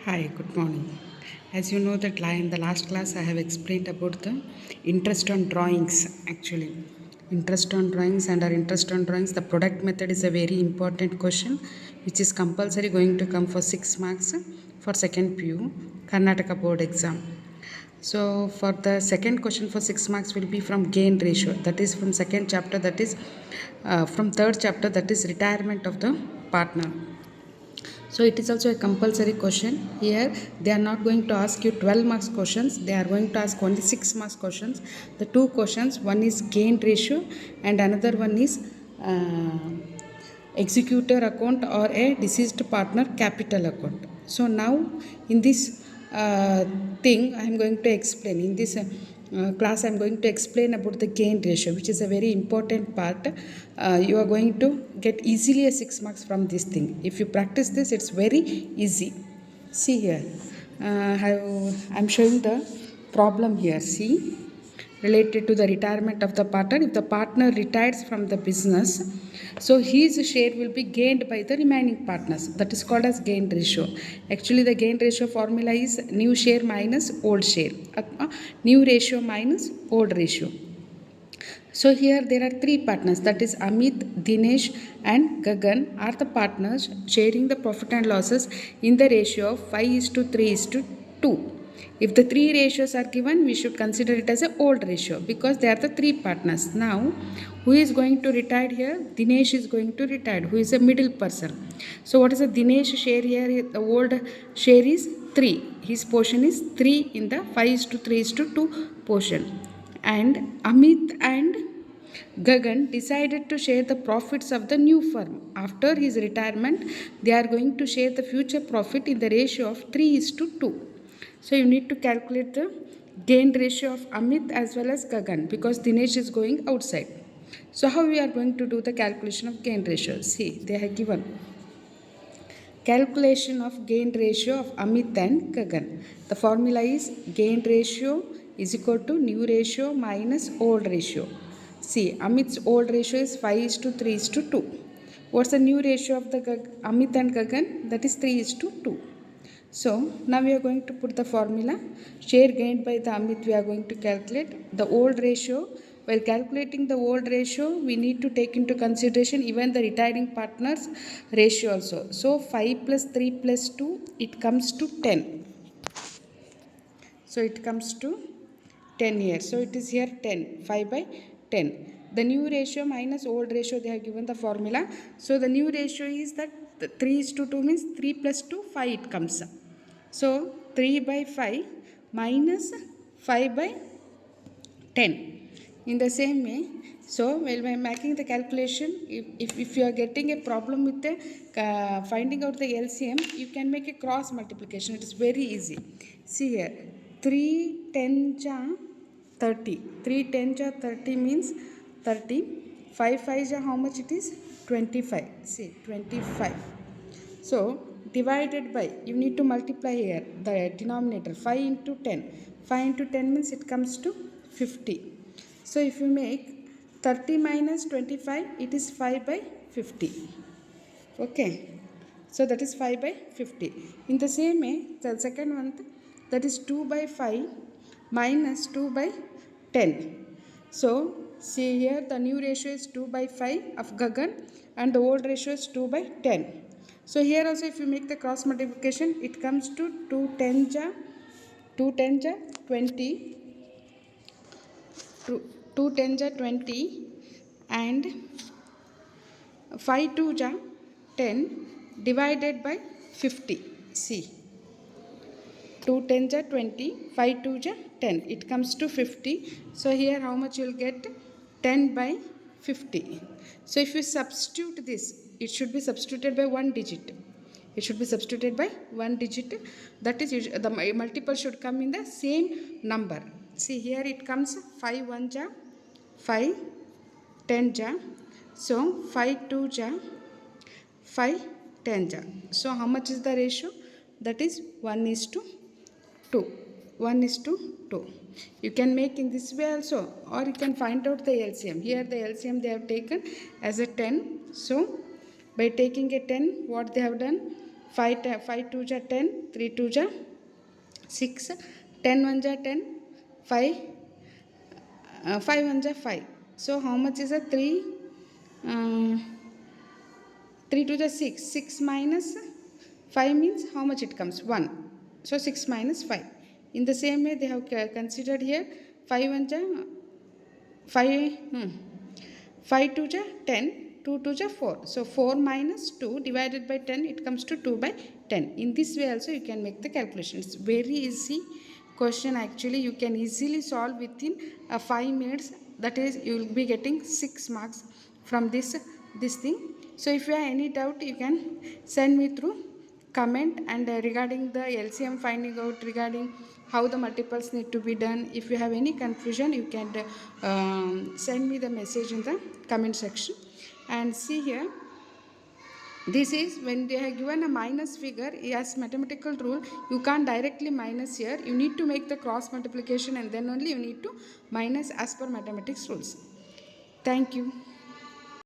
Hi, good morning. As you know that in the last class I have explained about the interest on drawings actually. Interest on drawings, and our interest on drawings, the product method is a very important question which is compulsory going to come for 6 marks for second PU Karnataka board exam. So for the second question for 6 marks will be from gain ratio, that is from second chapter, that is from third chapter, that is retirement of the partner. So it is also a compulsory question. Here they are not going to ask you 12 marks questions, they are going to ask only 6 marks questions. The two questions, one is gain ratio and another one is executor account or a deceased partner capital account. So now in this thing I am going to explain in this class. I am going to explain about the gain ratio, which is a very important part. You are going to get easily a 6 marks from this thing. If you practice this, it's very easy. See here, I'm showing the problem here. See, related to the retirement of the partner. If the partner retires from the business, so his share will be gained by the remaining partners. That is called as gain ratio. Actually the gain ratio formula is new share minus old share, new ratio minus old ratio. So here there are three partners, that is Amit, Dinesh and Gagan are the partners sharing the profit and losses in the ratio of 5:3:2. If the three ratios are given, we should consider it as a old ratio because they are the three partners. Now, who is going to retire here? Dinesh is going to retire, who is a middle person. So what is the Dinesh share here? The old share is 3. His portion is 3 in the 5:3:2 portion. And Amit and Gagan decided to share the profits of the new firm. After his retirement, they are going to share the future profit in the ratio of 3:2. So you need to calculate the gain ratio of Amit as well as Gagan because Dinesh is going outside. So how we are going to do the calculation of gain ratio? See, they have given calculation of gain ratio of Amit and Gagan. The formula is gain ratio is equal to new ratio minus old ratio. See, Amit's old ratio is 5:3:2. What's the new ratio of the Amit and Gagan? That is 3:2. So now we are going to put the formula. Share gained by the Amit we are going to calculate. The old ratio, while calculating the old ratio, we need to take into consideration even the retiring partners ratio also. So 5 plus 3 plus 2, it comes to 10. So it comes to 10 here. So it is here 10, 5 by 10. The new ratio minus old ratio, they have given the formula. So the new ratio is that 3:2 means 3 plus 2, 5 it comes. So 3 by 5 minus 5 by 10. In the same way, so while we are making the calculation, if you are getting a problem with the finding out the LCM, you can make a cross multiplication. It is very easy. See here, 3 10 ja 30. 3 10 ja 30 means 30. 5 5 ja how much it is? 25. See, 25. So divided by, you need to multiply here the denominator, 5 into 10. 5 into 10 means it comes to 50. So if you make 30 minus 25, it is 5 by 50. Okay, so that is 5 by 50. In the same way, the second one, that is 2 by 5 minus 2 by 10. So see here, the new ratio is 2 by 5 of Gagan and the old ratio is 2 by 10. So here also if you make the cross multiplication, it comes to 2 10 ja 20, 2 10 ja 20 and 5 2 ja 10 divided by 50. See, 2 10 ja 20, 5 2 ja 10, it comes to 50. So here how much you will get? 10 by 50. So if you substitute this, it should be substituted by one digit. It should be substituted by one digit. That is, the multiple should come in the same number. See here it comes 5 1 ja 5, 10 ja. So 5 2 ja 5, 10 ja. So how much is the ratio? That is 1:2. 1:2. You can make in this way also, or you can find out the LCM. Here the LCM they have taken as a 10. So by taking a 10, what they have done? 5 2 ja 10, 3 2 ja 6, 10 1 ja 10, 5 5 1 ja 5. So how much is a 3? 3 to the 6. 6 minus 5 means how much it comes? 1. So 6 minus 5. In the same way, they have considered here 5 1 ja 5. 5 2 ja 10. 2 2 ja 4. So 4 minus 2 divided by 10, it comes to 2 by 10. In this way also you can make the calculation. It's very easy question actually. You can easily solve within 5 minutes. That is, you will be getting 6 marks from this thing. So if you have any doubt, you can send me through comment, and regarding the LCM finding out, regarding how the multiples need to be done, if you have any confusion, you can send me the message in the comment section. And see here, this is when they have given a minus figure. As mathematical rule, you can't directly minus here. You need to make the cross multiplication, and then only you need to minus as per mathematics rules. Thank you.